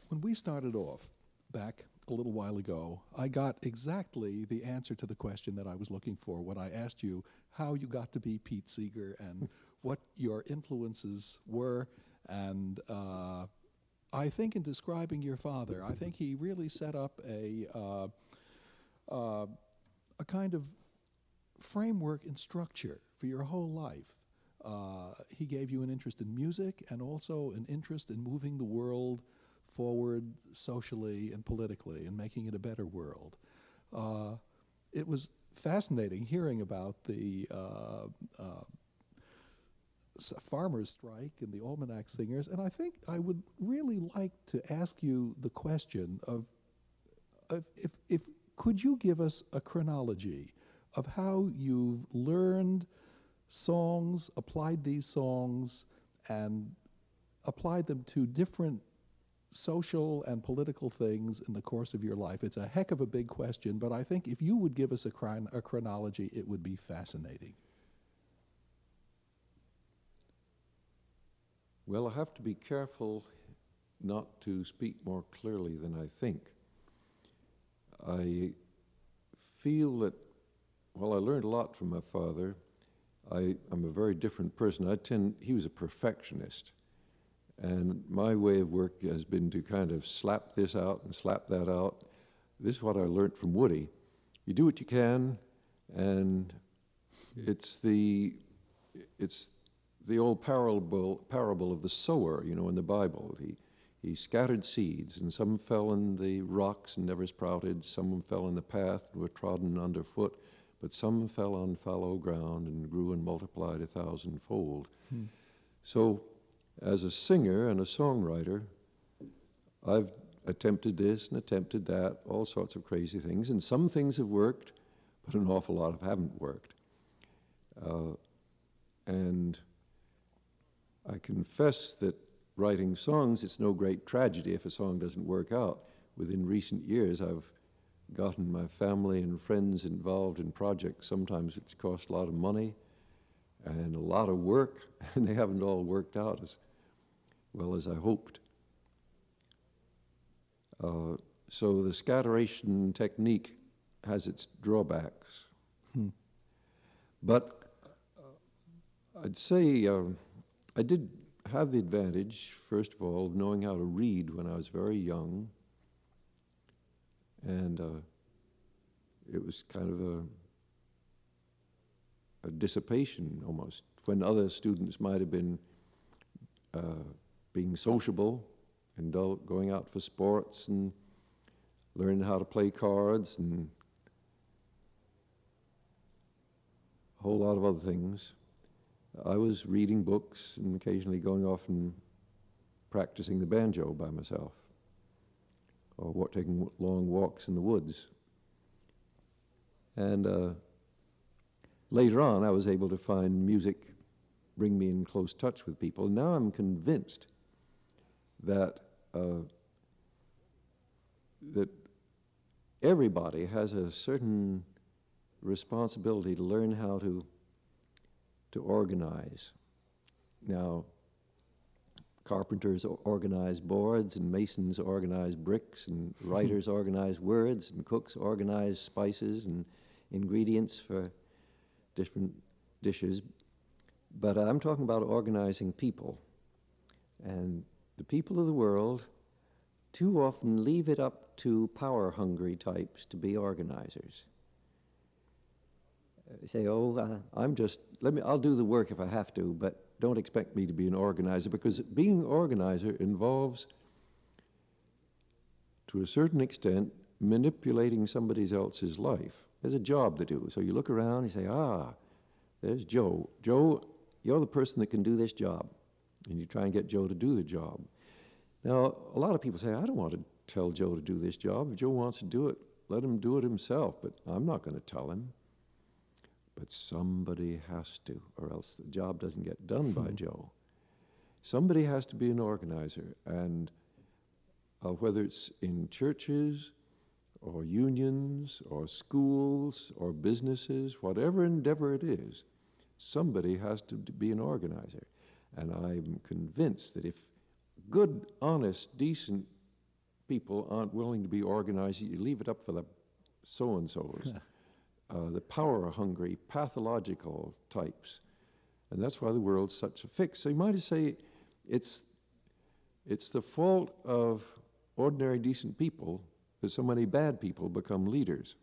When we started off back a little while ago, I got exactly the answer to the question that I was looking for when I asked you how you got to be Pete Seeger and what your influences were. And I think in describing your father, I think he really set up a kind of framework and structure for your whole life. He gave you an interest in music and also an interest in moving the world forward socially and politically and making it a better world. It was fascinating hearing about the farmers' strike and the almanac singers, and I think I would really like to ask you the question of if could you give us a chronology of how you've learned songs, applied these songs, and applied them to different social and political things in the course of your life. It's a heck of a big question, but I think if you would give us a chronology, it would be fascinating. Well, I have to be careful not to speak more clearly than I think. I feel that while I learned a lot from my father, I'm a very different person. He was a perfectionist. And my way of work has been to kind of slap this out and slap that out. This is what I learned from Woody. You do what you can, and it's the old parable of the sower, in the Bible. He scattered seeds, and some fell in the rocks and never sprouted. Some fell in the path and were trodden underfoot. But some fell on fallow ground and grew and multiplied 1,000-fold. So, as a singer and a songwriter, I've attempted this and attempted that, all sorts of crazy things. And some things have worked, but an awful lot of haven't worked. And I confess that writing songs, it's no great tragedy if a song doesn't work out. Within recent years, I've gotten my family and friends involved in projects. Sometimes it's cost a lot of money and a lot of work, and they haven't all worked out as well as I hoped. So the scatteration technique has its drawbacks. But I'd say I did have the advantage, first of all, of knowing how to read when I was very young. And it was kind of a dissipation almost, when other students might have been being sociable and going out for sports and learning how to play cards and a whole lot of other things. I was reading books and occasionally going off and practicing the banjo by myself, or taking long walks in the woods. And later on, I was able to find music bring me in close touch with people. Now I'm convinced that that everybody has a certain responsibility to learn how to organize. Now, carpenters organize boards, and masons organize bricks, and writers organize words, and cooks organize spices and ingredients for different dishes. But I'm talking about organizing people. And the people of the world too often leave it up to power-hungry types to be organizers. Say, I'll do the work if I have to, but don't expect me to be an organizer, because being an organizer involves, to a certain extent, manipulating somebody else's life. There's a job to do. So you look around and you say, there's Joe. Joe, you're the person that can do this job. And you try and get Joe to do the job. Now, a lot of people say, I don't want to tell Joe to do this job. If Joe wants to do it, let him do it himself, but I'm not going to tell him. But somebody has to, or else the job doesn't get done by Joe. Somebody has to be an organizer, and whether it's in churches or unions or schools or businesses, whatever endeavor it is, somebody has to be an organizer. And I'm convinced that if good, honest, decent people aren't willing to be organized. You leave it up for the so-and-sos, the power-hungry, pathological types. And that's why the world's such a fix. So you might say it's the fault of ordinary, decent people that so many bad people become leaders.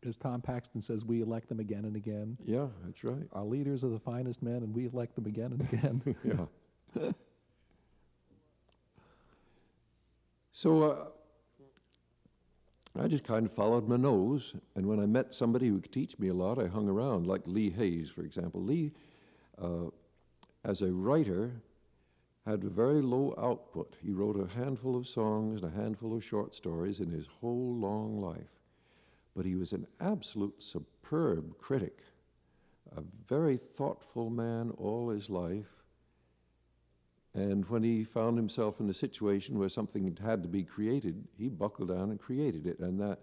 As Tom Paxton says, we elect them again and again. Yeah, that's right. Our leaders are the finest men, and we elect them again and again. Yeah. So I just kind of followed my nose, and when I met somebody who could teach me a lot, I hung around, like Lee Hayes, for example. Lee, as a writer, had a very low output. He wrote a handful of songs and a handful of short stories in his whole long life. But he was an absolute superb critic, a very thoughtful man all his life. And when he found himself in a situation where something had to be created, he buckled down and created it. And that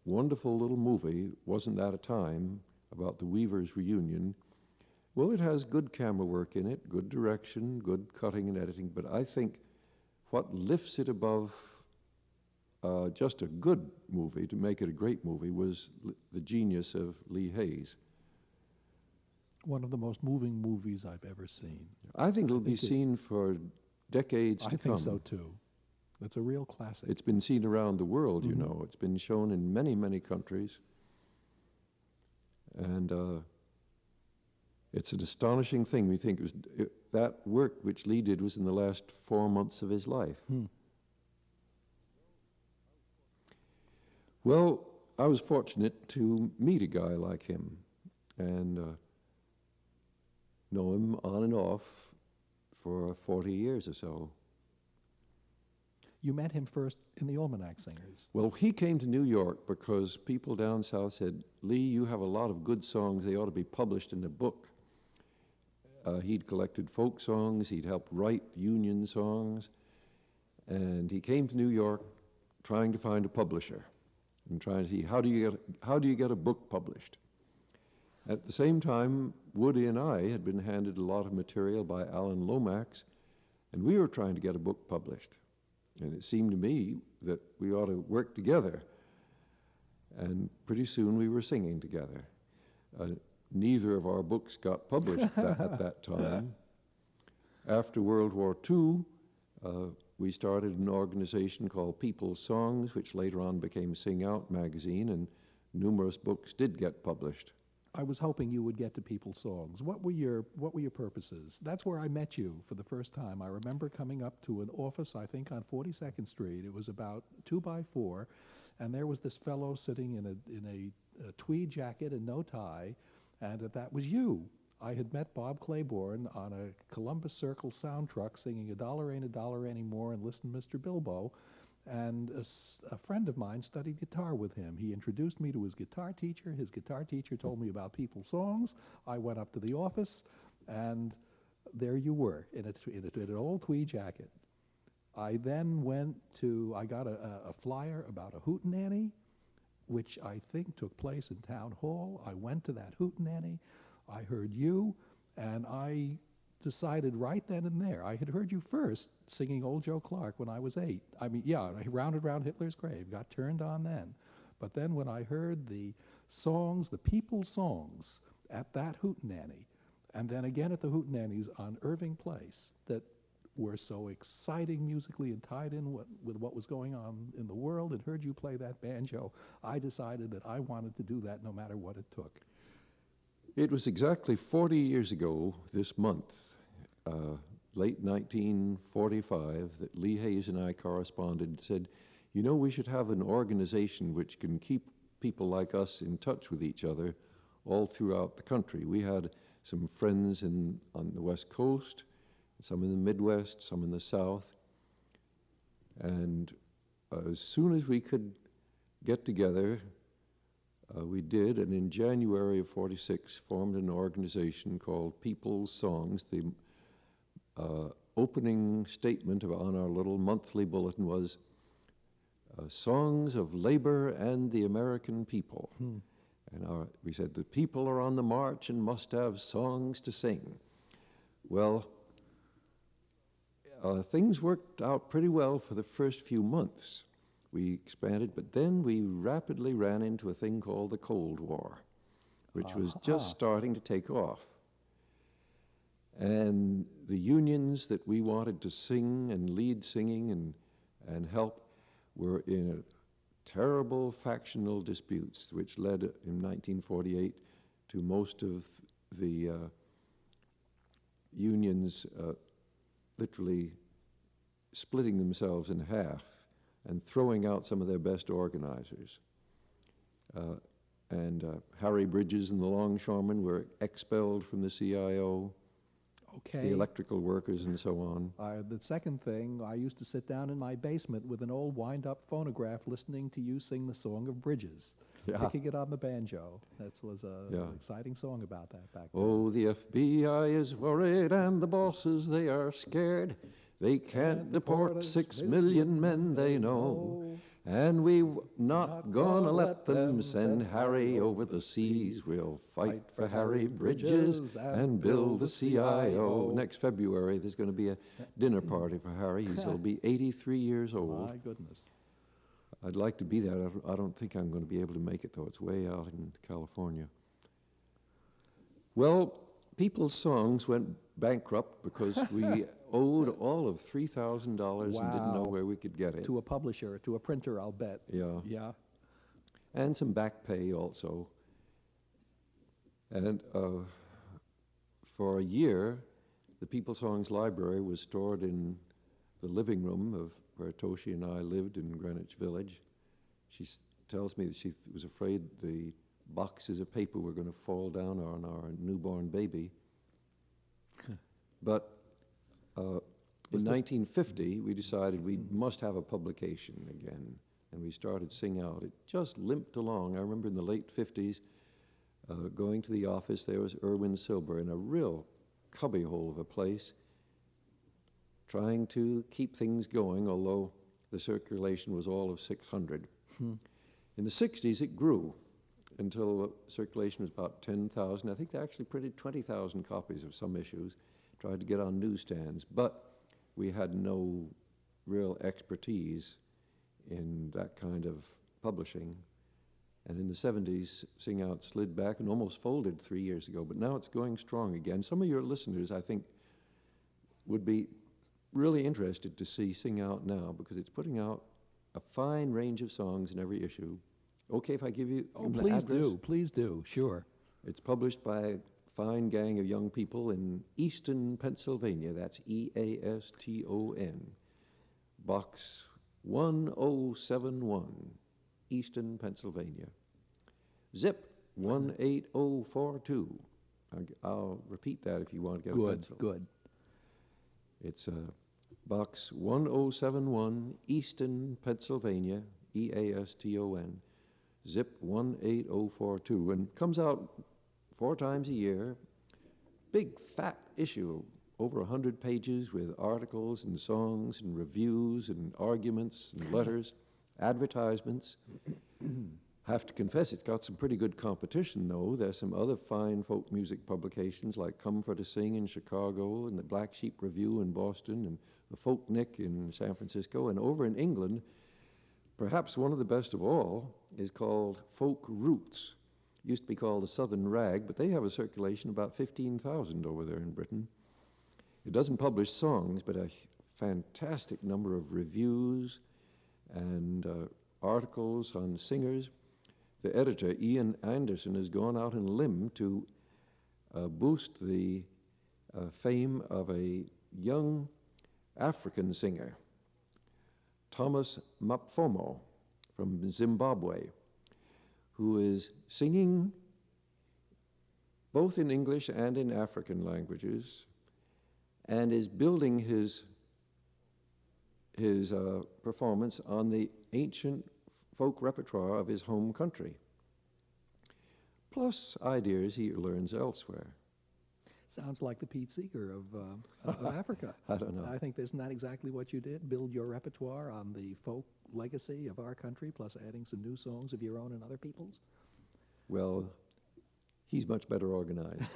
wonderful little movie, Wasn't That a Time, about the Weavers' reunion, well, it has good camera work in it, good direction, good cutting and editing, but I think what lifts it above just a good movie, to make it a great movie, was the genius of Lee Hayes. One of the most moving movies I've ever seen. I think it'll be seen for decades to come. I think so too. It's a real classic. It's been seen around the world, you know. It's been shown in many, many countries. And it's an astonishing thing. We think that work which Lee did was in the last 4 months of his life. Well, I was fortunate to meet a guy like him and know him on and off for 40 years or so. You met him first in the Almanac Singers. Well, he came to New York because people down south said, Lee, you have a lot of good songs. They ought to be published in a book. He'd collected folk songs. He'd helped write Union songs. And he came to New York trying to find a publisher and trying to see, how do you get a book published? At the same time, Woody and I had been handed a lot of material by Alan Lomax, and we were trying to get a book published. And it seemed to me that we ought to work together. And pretty soon we were singing together. Neither of our books got published at that time. After World War II, we started an organization called People's Songs, which later on became Sing Out magazine, and numerous books did get published. I was hoping you would get to People's Songs. What were your purposes? That's where I met you for the first time. I remember coming up to an office, I think on 42nd Street. It was about 2x4, and there was this fellow sitting in a tweed jacket and no tie, and that was you. I had met Bob Claiborne on a Columbus Circle sound truck singing "A Dollar Ain't a Dollar Anymore" and "Listen, Mr. Bilbo." And a friend of mine studied guitar with him. He introduced me to his guitar teacher. His guitar teacher told me about People's Songs. I went up to the office, and there you were in an old tweed jacket. I then I got a flyer about a hootenanny, which I think took place in Town Hall. I went to that hootenanny. I heard you, and I decided right then and there. I had heard you first singing Old Joe Clark when I was 8. I mean, yeah, I rounded round Hitler's grave, got turned on then. But then when I heard the songs, the People's Songs, at that hootenanny, and then again at the hootenannies on Irving Place, that were so exciting musically and tied in with what was going on in the world, and heard you play that banjo, I decided that I wanted to do that no matter what it took. It was exactly 40 years ago this month, late 1945, that Lee Hayes and I corresponded and said, you know, we should have an organization which can keep people like us in touch with each other all throughout the country. We had some friends on the West Coast, some in the Midwest, some in the South. And as soon as we could get together, we did, and in January of 46 formed an organization called People's Songs. The opening statement on our little monthly bulletin was, Songs of Labor and the American People. And we said, the people are on the march and must have songs to sing. Well, Things worked out pretty well for the first few months. We expanded, but then we rapidly ran into a thing called the Cold War, which was just starting to take off. And the unions that we wanted to sing and lead singing and help were in terrible factional disputes, which led in 1948 to most of the unions literally splitting themselves in half and throwing out some of their best organizers. Harry Bridges and the longshoremen were expelled from the CIO. Okay. The electrical workers and so on. The second thing, I used to sit down in my basement with an old wind-up phonograph listening to you sing the Song of Bridges, picking it on the banjo. That was an exciting song about that back then. Oh, the FBI is worried and the bosses, they are scared. They can't deport 6 million men they know. And we're not gonna let them send Harry over the seas. We'll fight for Harry Bridges and build the CIO. Next February, there's going to be a dinner party for Harry. He'll be 83 years old. My goodness. I'd like to be there. I don't think I'm going to be able to make it, though. It's way out in California. Well, People's Songs went bankrupt because we owed all of $3,000 and didn't know where we could get it. To a publisher, to a printer, I'll bet. Yeah. Yeah. And some back pay also. And for a year, the People's Songs Library was stored in the living room of where Toshi and I lived in Greenwich Village. She tells me that she was afraid the boxes of paper were going to fall down on our newborn baby. But in 1950, we decided we must have a publication again, and we started Sing Out. It just limped along. I remember in the late 50s, going to the office, there was Irwin Silber in a real cubbyhole of a place, trying to keep things going, although the circulation was all of 600. In the 60s, it grew until circulation was about 10,000. I think they actually printed 20,000 copies of some issues, tried to get on newsstands, but we had no real expertise in that kind of publishing. And in the 70s, Sing Out slid back and almost folded 3 years ago, but now it's going strong again. Some of your listeners, I think, would be really interested to see Sing Out now because it's putting out a fine range of songs in every issue. Okay if I give you the address? Please do, sure. It's published by a fine gang of young people in Easton, Pennsylvania. That's Easton. Box 1071, Easton, Pennsylvania. Zip 18042. I'll repeat that if you want to get a pencil. Good. It's Box 1071, Easton, Pennsylvania, Easton. Zip 18042, and comes out 4 times a year. Big fat issue, over 100 pages with articles and songs and reviews and arguments and letters, advertisements. Have to confess, it's got some pretty good competition, though. There's some other fine folk music publications like Come for to Sing in Chicago and the Black Sheep Review in Boston and the Folk Nick in San Francisco. And over in England, perhaps one of the best of all is called Folk Roots. Used to be called the Southern Rag, but they have a circulation of about 15,000 over there in Britain. It doesn't publish songs, but a fantastic number of reviews and articles on singers. The editor, Ian Anderson, has gone out on a limb to boost the fame of a young African singer, Thomas Mapfomo from Zimbabwe, who is singing both in English and in African languages and is building his performance on the ancient folk repertoire of his home country, plus ideas he learns elsewhere. Sounds like the Pete Seeger of Africa. I don't know. I think isn't that exactly what you did? Build your repertoire on the folk legacy of our country, plus adding some new songs of your own and other people's? Well, he's much better organized.